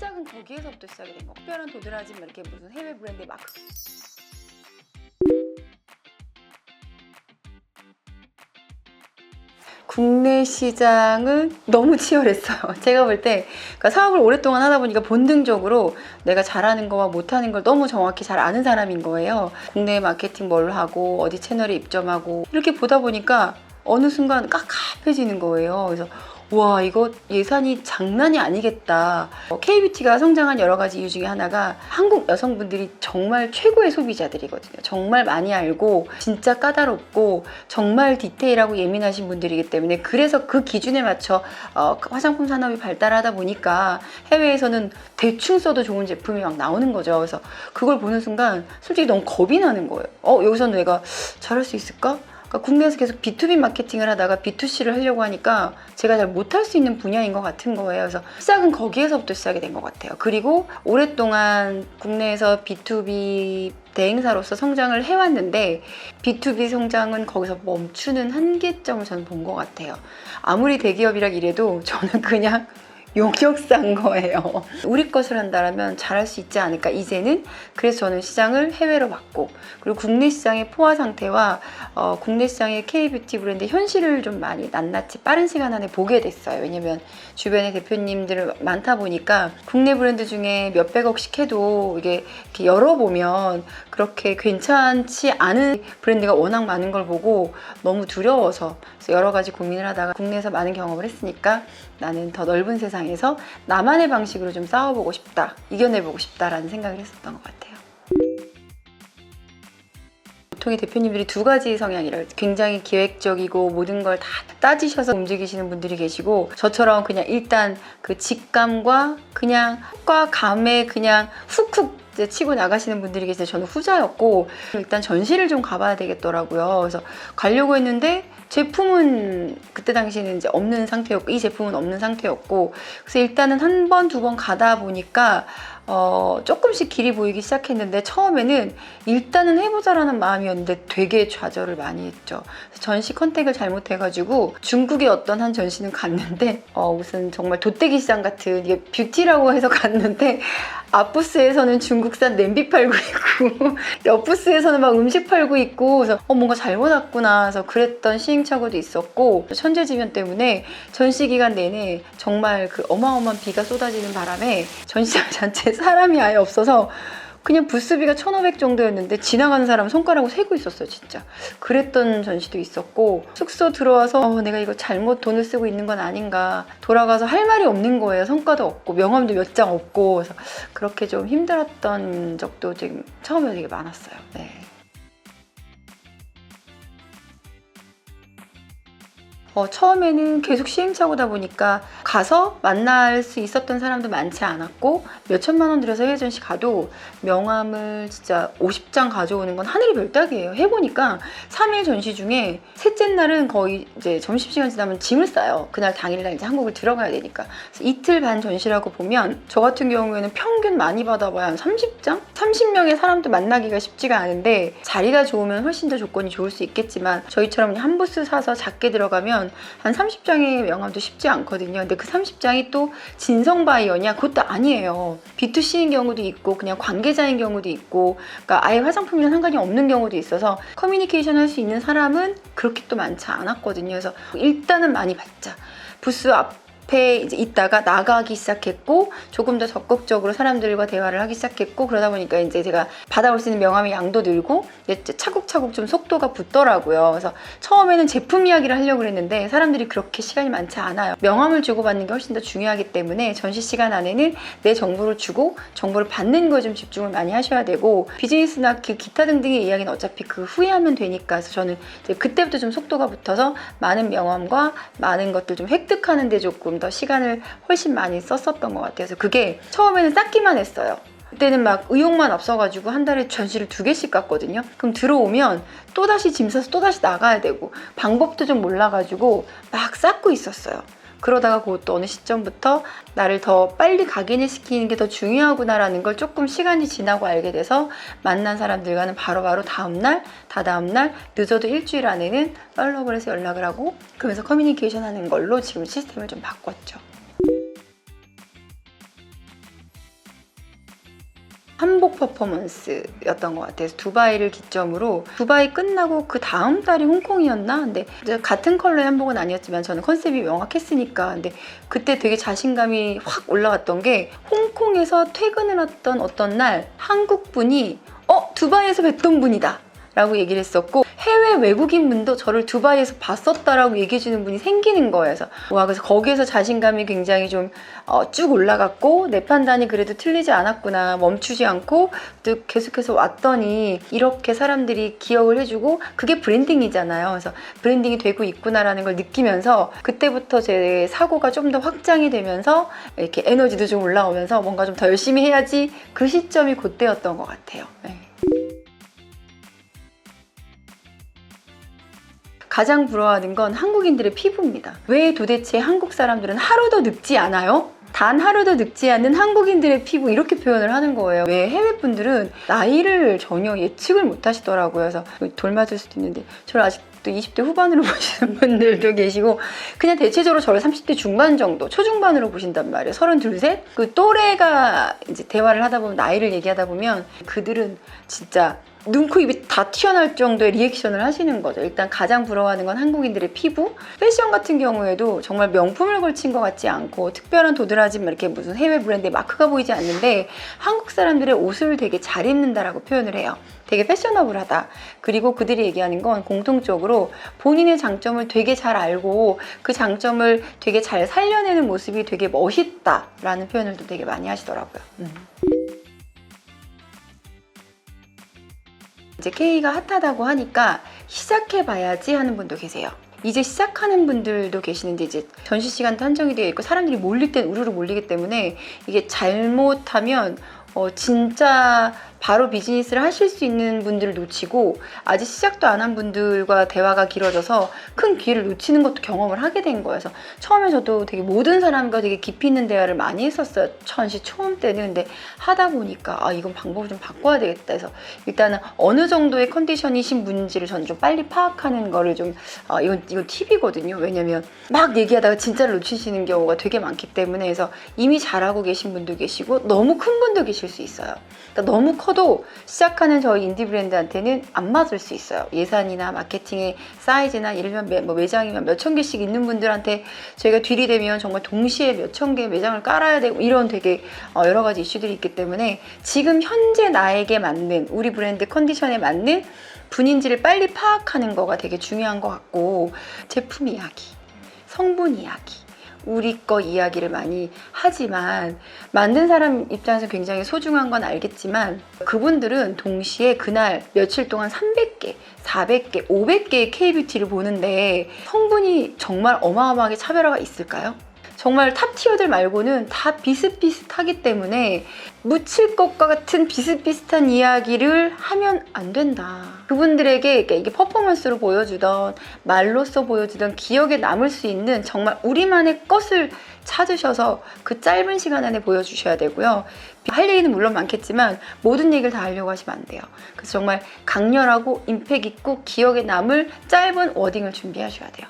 시작은 거기에서부터 시작이 된 거. 특별한 도드라지 이렇게 무슨 해외 브랜드 마크. 국내 시장은 너무 치열했어요. 제가 볼 때 그러니까 사업을 오랫동안 하다 보니까 본능적으로 내가 잘하는 거와 못하는 걸 너무 정확히 잘 아는 사람인 거예요. 국내 마케팅 뭘 하고 어디 채널에 입점하고 이렇게 보다 보니까 어느 순간 깝깝해지는 거예요. 그래서 와, 이거 예산이 장난이 아니겠다. K뷰티가 성장한 여러 가지 이유 중에 하나가 한국 여성분들이 정말 최고의 소비자들이거든요. 정말 많이 알고 진짜 까다롭고 정말 디테일하고 예민하신 분들이기 때문에 그래서 그 기준에 맞춰 화장품 산업이 발달하다 보니까 해외에서는 대충 써도 좋은 제품이 막 나오는 거죠. 그래서 그걸 보는 순간 솔직히 너무 겁이 나는 거예요. 여기서 내가 잘할 수 있을까? 국내에서 계속 B2B 마케팅을 하다가 B2C를 하려고 하니까 제가 잘 못할 수 있는 분야인 것 같은 거예요. 그래서 시작은 거기에서부터 시작이 된 것 같아요. 그리고 오랫동안 국내에서 B2B 대행사로서 성장을 해왔는데 B2B 성장은 거기서 멈추는 한계점을 저는 본 것 같아요. 아무리 대기업이라 이래도 저는 그냥 용역사인 거예요. 우리 것을 한다면 잘할 수 있지 않을까 이제는. 그래서 저는 시장을 해외로 봤고, 그리고 국내 시장의 포화 상태와 국내 시장의 K뷰티 브랜드 현실을 좀 많이 낱낱이 빠른 시간 안에 보게 됐어요. 왜냐면 주변에 대표님들 많다 보니까 국내 브랜드 중에 몇백억씩 해도 이게 이렇게 열어보면 그렇게 괜찮지 않은 브랜드가 워낙 많은 걸 보고 너무 두려워서 여러 가지 고민을 하다가 국내에서 많은 경험을 했으니까 나는 더 넓은 세상에서 나만의 방식으로 좀 싸워보고 싶다, 이겨내보고 싶다라는 생각을 했었던 것 같아요. 보통의 대표님들이 두 가지 성향이라 굉장히 기획적이고 모든 걸 다 따지셔서 움직이시는 분들이 계시고, 저처럼 그냥 일단 그 직감과 그냥 과 감에 그냥 훅훅 이제 치고 나가시는 분들이 계세요. 저는 후자였고, 일단 전시를 좀 가봐야 되겠더라고요. 그래서 가려고 했는데 제품은 그때 당시에는 이제 없는 상태였고, 이 제품은 없는 상태였고, 그래서 일단은 한 번, 두 번 가다 보니까 조금씩 길이 보이기 시작했는데, 처음에는 일단은 해보자라는 마음이었는데 되게 좌절을 많이 했죠. 전시 컨택을 잘못해가지고 중국의 어떤 한 전시는 갔는데 무슨 정말 돗대기 시장 같은, 이게 뷰티라고 해서 갔는데 앞부스에서는 중국산 냄비 팔고 있고 옆부스에서는 막 음식 팔고 있고, 그래서 뭔가 잘못 왔구나. 그래서 그랬던 시행착오도 있었고, 천재지변 때문에 전시 기간 내내 정말 그 어마어마한 비가 쏟아지는 바람에 전시장 자체에 사람이 아예 없어서 그냥 부스비가 1,500 정도였는데 지나가는 사람 손가락으로 세고 있었어요, 진짜. 그랬던 전시도 있었고, 숙소 들어와서 내가 이거 잘못 돈을 쓰고 있는 건 아닌가, 돌아가서 할 말이 없는 거예요. 성과도 없고 명함도 몇 장 없고. 그래서 그렇게 좀 힘들었던 적도 지금 처음에 되게 많았어요. 네. 처음에는 계속 시행착오다 보니까 가서 만날 수 있었던 사람도 많지 않았고, 몇천만 원 들여서 해외 전시 가도 명함을 진짜 50장 가져오는 건 하늘이 별 따기예요. 해보니까 3일 전시 중에 셋째 날은 거의 이제 점심시간 지나면 짐을 싸요. 그날 당일날 이제 한국을 들어가야 되니까. 그래서 이틀 반 전시라고 보면 저 같은 경우에는 평균 많이 받아봐야 한 30장? 30명의 사람도 만나기가 쉽지가 않은데, 자리가 좋으면 훨씬 더 조건이 좋을 수 있겠지만 저희처럼 한 부스 사서 작게 들어가면 한 30장의 명함도 쉽지 않거든요. 근데 그 30장이 또 진성 바이어냐? 그것도 아니에요. B2C인 경우도 있고 그냥 관계자인 경우도 있고, 그러니까 아예 화장품이랑 상관이 없는 경우도 있어서 커뮤니케이션 할 수 있는 사람은 그렇게 또 많지 않았거든요. 그래서 일단은 많이 받자. 부스 앞에 이제 있다가 나가기 시작했고, 조금 더 적극적으로 사람들과 대화를 하기 시작했고, 그러다 보니까 이제 제가 받아올 수 있는 명함의 양도 늘고 이제 차곡차곡 좀 속도가 붙더라고요. 그래서 처음에는 제품 이야기를 하려고 했는데 사람들이 그렇게 시간이 많지 않아요. 명함을 주고받는 게 훨씬 더 중요하기 때문에 전시 시간 안에는 내 정보를 주고 정보를 받는 거에 좀 집중을 많이 하셔야 되고, 비즈니스나 그 기타 등등의 이야기는 어차피 그 후에 하면 되니까. 그래서 저는 이제 그때부터 좀 속도가 붙어서 많은 명함과 많은 것들 좀 획득하는 데 조금 더 시간을 훨씬 많이 썼었던 것 같아요. 그래서 그게 처음에는 쌓기만 했어요. 그때는 막 의욕만 앞서가지고 한 달에 전시를 2개씩 갔거든요. 그럼 들어오면 또다시 짐 싸서 또다시 나가야 되고, 방법도 좀 몰라가지고 막 쌓고 있었어요. 그러다가 그것도 어느 시점부터 나를 더 빨리 각인을 시키는 게 더 중요하구나라는 걸 조금 시간이 지나고 알게 돼서 만난 사람들과는 바로바로 다음날, 다다음날, 늦어도 일주일 안에는 팔로우를 해서 연락을 하고, 그러면서 커뮤니케이션 하는 걸로 지금 시스템을 좀 바꿨죠. 한복 퍼포먼스였던 것 같아요. 두바이를 기점으로 두바이 끝나고 그 다음 달이 홍콩이었나? 근데 이제 같은 컬러의 한복은 아니었지만 저는 컨셉이 명확했으니까 근데 그때 되게 자신감이 확 올라왔던 게 홍콩에서 퇴근을 했던 어떤 날 한국 분이 두바이에서 뵀던 분이다 라고 얘기를 했었고 해외 외국인 분도 저를 두바이에서 봤었다라고 얘기해 주는 분이 생기는 거예요. 그래서 거기에서 자신감이 굉장히 좀 쭉 올라갔고 내 판단이 그래도 틀리지 않았구나, 멈추지 않고 또 계속해서 왔더니 이렇게 사람들이 기억을 해주고 그게 브랜딩이잖아요. 그래서 브랜딩이 되고 있구나라는 걸 느끼면서 그때부터 제 사고가 좀 더 확장이 되면서 이렇게 에너지도 좀 올라오면서 뭔가 좀 더 열심히 해야지, 그 시점이 그때였던 것 같아요. 네. 가장 부러워하는 건 한국인들의 피부입니다. 왜 도대체 한국 사람들은 하루도 늙지 않아요? 단 하루도 늙지 않는 한국인들의 피부, 이렇게 표현을 하는 거예요. 왜 해외 분들은 나이를 전혀 예측을 못 하시더라고요. 그래서 돌맞을 수도 있는데 저를 아직도 20대 후반으로 보시는 분들도 계시고 그냥 대체적으로 저를 30대 중반 정도, 초중반으로 보신단 말이에요. 32, 셋? 그 또래가 이제 대화를 하다 보면, 나이를 얘기하다 보면 그들은 진짜 눈, 코, 입이 다 튀어나올 정도의 리액션을 하시는 거죠. 일단 가장 부러워하는 건 한국인들의 피부. 패션 같은 경우에도 정말 명품을 걸친 것 같지 않고 특별한 도드라지 이렇게 무슨 해외 브랜드의 마크가 보이지 않는데 한국 사람들의 옷을 되게 잘 입는다라고 표현을 해요. 되게 패셔너블하다. 그리고 그들이 얘기하는 건 공통적으로 본인의 장점을 되게 잘 알고 그 장점을 되게 잘 살려내는 모습이 되게 멋있다라는 표현을 또 되게 많이 하시더라고요. 이제 K가 핫하다고 하니까 시작해봐야지 하는 분도 계세요. 이제 시작하는 분들도 계시는데 이제 전시 시간도 한정이 되어 있고 사람들이 몰릴 땐 우르르 몰리기 때문에 이게 잘못하면 진짜 바로 비즈니스를 하실 수 있는 분들을 놓치고 아직 시작도 안 한 분들과 대화가 길어져서 큰 기회를 놓치는 것도 경험을 하게 된 거여서 처음에 저도 되게 모든 사람과 되게 깊이 있는 대화를 많이 했었어요. 전시 처음 때는. 근데 하다 보니까 이건 방법을 좀 바꿔야 되겠다 해서 일단은 어느 정도의 컨디션이신 분인지를 저는 좀 빨리 파악하는 거를 좀 이건 팁이거든요. 왜냐면 막 얘기하다가 진짜를 놓치시는 경우가 되게 많기 때문에. 해서 이미 잘하고 계신 분도 계시고 너무 큰 분도 계실 수 있어요. 그러니까 너무 커도 시작하는 저희 인디 브랜드한테는 안 맞을 수 있어요. 예산이나 마케팅의 사이즈나 예를 들면 매장이면 몇천 개씩 있는 분들한테 저희가 들이대면 정말 동시에 몇천 개의 매장을 깔아야 되고 이런 되게 여러 가지 이슈들이 있기 때문에 지금 현재 나에게 맞는, 우리 브랜드 컨디션에 맞는 분인지를 빨리 파악하는 거가 되게 중요한 것 같고, 제품 이야기, 성분 이야기, 우리 거 이야기를 많이 하지만 만든 사람 입장에서 굉장히 소중한 건 알겠지만 그분들은 동시에 그날 며칠 동안 300개, 400개, 500개의 K뷰티를 보는데 성분이 정말 어마어마하게 차별화가 있을까요? 정말 탑 티어들 말고는 다 비슷비슷하기 때문에 묻힐 것과 같은 비슷비슷한 이야기를 하면 안 된다. 그분들에게 이게 퍼포먼스로 보여주던 말로써 보여주던 기억에 남을 수 있는 정말 우리만의 것을 찾으셔서 그 짧은 시간 안에 보여주셔야 되고요. 할 얘기는 물론 많겠지만 모든 얘기를 다 하려고 하시면 안 돼요. 그래서 정말 강렬하고 임팩 있고 기억에 남을 짧은 워딩을 준비하셔야 돼요.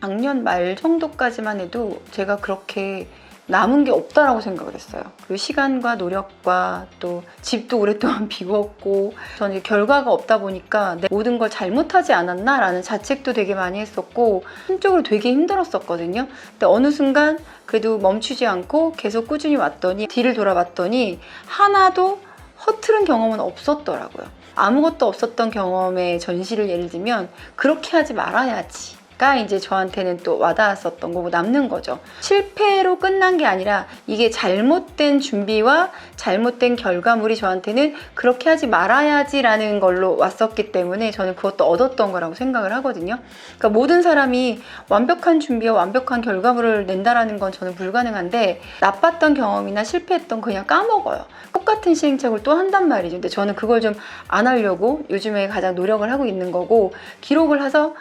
작년 말 정도까지만 해도 제가 그렇게 남은 게 없다라고 생각을 했어요. 그 시간과 노력과 또 집도 오랫동안 비웠고 저는 결과가 없다 보니까 내 모든 걸 잘못하지 않았나 라는 자책도 되게 많이 했었고 한쪽으로 되게 힘들었었거든요. 근데 어느 순간 그래도 멈추지 않고 계속 꾸준히 왔더니 뒤를 돌아봤더니 하나도 허투른 경험은 없었더라고요. 아무것도 없었던 경험의 전시를 예를 들면 그렇게 하지 말아야지 가 이제 저한테는 또 와닿았었던 거고 남는 거죠. 실패로 끝난 게 아니라 이게 잘못된 준비와 잘못된 결과물이 저한테는 그렇게 하지 말아야지 라는 걸로 왔었기 때문에 저는 그것도 얻었던 거라고 생각을 하거든요. 그러니까 모든 사람이 완벽한 준비와 완벽한 결과물을 낸다라는 건 저는 불가능한데 나빴던 경험이나 실패했던 거 그냥 까먹어요. 똑같은 시행착오를 또 한단 말이죠. 근데 저는 그걸 좀 안 하려고 요즘에 가장 노력을 하고 있는 거고 기록을 해서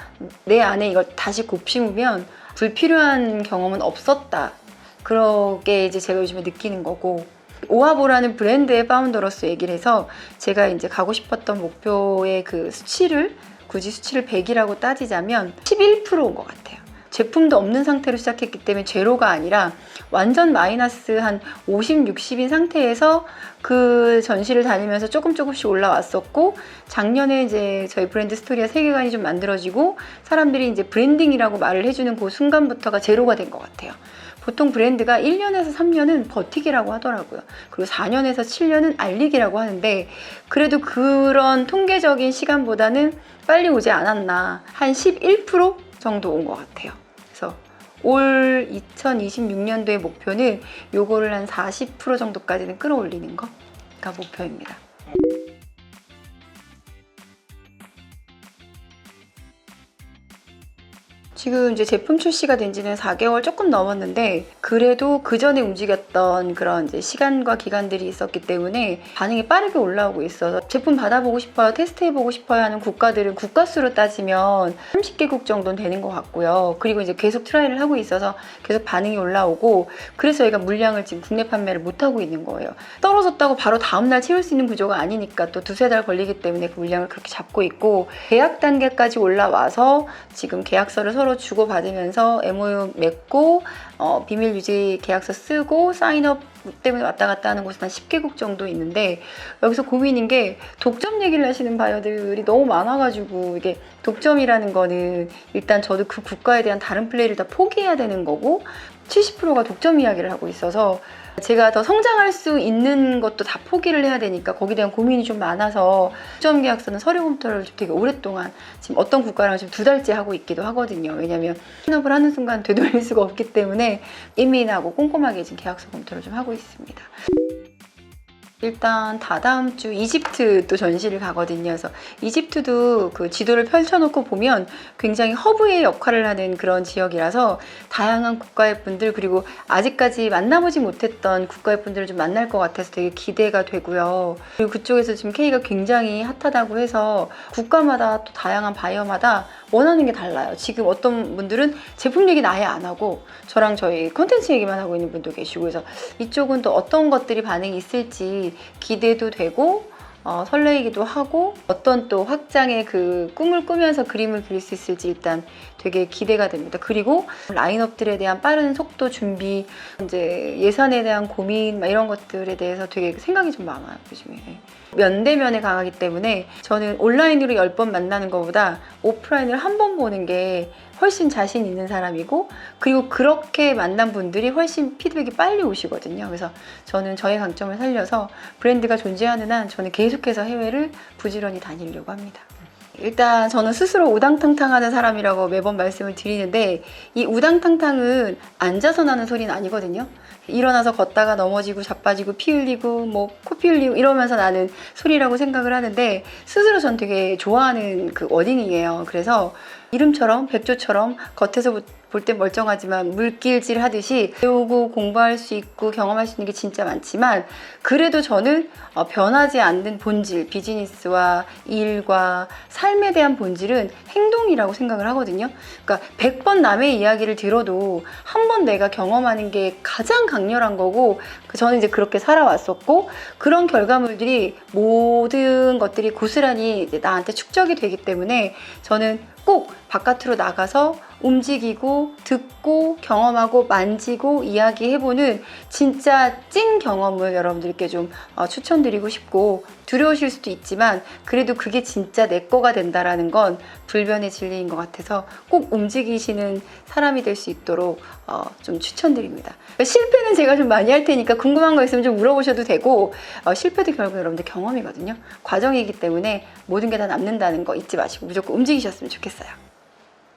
내 안에 이걸 다시 곱씹으면 불필요한 경험은 없었다. 그러게 이제 제가 요즘에 느끼는 거고 오하보라는 브랜드의 파운더로서 얘기를 해서 제가 이제 가고 싶었던 목표의 그 수치를 굳이 수치를 100이라고 따지자면 11%인 것 같아요. 제품도 없는 상태로 시작했기 때문에 제로가 아니라 완전 마이너스 한 50, 60인 상태에서 그 전시를 다니면서 조금씩 올라왔었고, 작년에 이제 저희 브랜드 스토리와 세계관이 좀 만들어지고 사람들이 이제 브랜딩이라고 말을 해주는 그 순간부터가 제로가 된 것 같아요. 보통 브랜드가 1년에서 3년은 버티기라고 하더라고요. 그리고 4년에서 7년은 알리기라고 하는데, 그래도 그런 통계적인 시간보다는 빨리 오지 않았나. 한 11% 정도 온 것 같아요. 그래서 올 2026년도의 목표는 요거를 한 40% 정도까지는 끌어올리는 거가 목표입니다. 지금 이제 제품 출시가 된 지는 4개월 조금 넘었는데, 그래도 그 전에 움직였던 그런 이제 시간과 기간들이 있었기 때문에 반응이 빠르게 올라오고 있어서, 제품 받아보고 싶어요, 테스트해보고 싶어요 하는 국가들은 국가수로 따지면 30개국 정도는 되는 것 같고요. 그리고 이제 계속 트라이를 하고 있어서 계속 반응이 올라오고, 그래서 저희가 물량을 지금 국내 판매를 못하고 있는 거예요. 떨어졌다고 바로 다음날 채울 수 있는 구조가 아니니까 또 두세 달 걸리기 때문에 그 물량을 그렇게 잡고 있고, 계약 단계까지 올라와서 지금 계약서를 서로 주고받으면서 MOU 맺고 비밀 유지 계약서 쓰고 사인업 때문에 왔다 갔다 하는 곳은 한 10개국 정도 있는데, 여기서 고민인 게 독점 얘기를 하시는 바이어들이 너무 많아가지고, 이게 독점이라는 거는 일단 저도 그 국가에 대한 다른 플레이를 다 포기해야 되는 거고, 70%가 독점 이야기를 하고 있어서 제가 더 성장할 수 있는 것도 다 포기를 해야 되니까 거기에 대한 고민이 좀 많아서, 독점 계약서는 서류 검토를 되게 오랫동안 지금 어떤 국가랑 지금 2달째 하고 있기도 하거든요. 왜냐면 사인업을 하는 순간 되돌릴 수가 없기 때문에 예민하고 꼼꼼하게 지금 계약서 검토를 좀 하고 있습니다. 일단 다다음 주 이집트 또 전시를 가거든요. 그래서 이집트도 그 지도를 펼쳐놓고 보면 굉장히 허브의 역할을 하는 그런 지역이라서 다양한 국가의 분들, 그리고 아직까지 만나보지 못했던 국가의 분들을 좀 만날 것 같아서 되게 기대가 되고요. 그리고 그쪽에서 지금 K가 굉장히 핫하다고 해서 국가마다 또 다양한 바이어마다 원하는 게 달라요. 지금 어떤 분들은 제품 얘기는 아예 안 하고 저랑 저희 콘텐츠 얘기만 하고 있는 분도 계시고, 그래서 이쪽은 또 어떤 것들이 반응이 있을지 기대도 되고 설레이기도 하고, 어떤 또 확장의 그 꿈을 꾸면서 그림을 그릴 수 있을지 일단 되게 기대가 됩니다. 그리고 라인업들에 대한 빠른 속도 준비, 이제 예산에 대한 고민 이런 것들에 대해서 되게 생각이 좀 많아요, 요즘에. 면대면에 강하기 때문에 저는 온라인으로 10번 만나는 것보다 오프라인으로 한 번 보는 게 훨씬 자신 있는 사람이고, 그리고 그렇게 만난 분들이 훨씬 피드백이 빨리 오시거든요. 그래서 저는 저의 강점을 살려서 브랜드가 존재하는 한 저는 계속해서 해외를 부지런히 다니려고 합니다. 일단 저는 스스로 우당탕탕하는 사람이라고 매번 말씀을 드리는데, 이 우당탕탕은 앉아서 나는 소리는 아니거든요. 일어나서 걷다가 넘어지고 자빠지고 피 흘리고 뭐 코피 흘리고 이러면서 나는 소리라고 생각을 하는데, 스스로 전 되게 좋아하는 그 워딩이에요. 그래서 이름처럼 백조처럼 겉에서 볼 때 멀쩡하지만 물길질 하듯이 배우고 공부할 수 있고 경험할 수 있는 게 진짜 많지만, 그래도 저는 변하지 않는 본질, 비즈니스와 일과 삶에 대한 본질은 행동이라고 생각을 하거든요. 그러니까 100번 남의 이야기를 들어도 한 번 내가 경험하는 게 가장 강렬한 거고, 저는 이제 그렇게 살아왔었고, 그런 결과물들이 모든 것들이 고스란히 이제 나한테 축적이 되기 때문에 저는 꼭 바깥으로 나가서 움직이고 듣고 경험하고 만지고 이야기해보는 진짜 찐 경험을 여러분들께 좀 추천드리고 싶고, 두려우실 수도 있지만 그래도 그게 진짜 내 거가 된다라는 건 불변의 진리인 것 같아서 꼭 움직이시는 사람이 될 수 있도록 좀 추천드립니다. 실패는 제가 좀 많이 할 테니까 궁금한 거 있으면 좀 물어보셔도 되고, 실패도 결국 여러분들 경험이거든요. 과정이기 때문에 모든 게 다 남는다는 거 잊지 마시고 무조건 움직이셨으면 좋겠어요.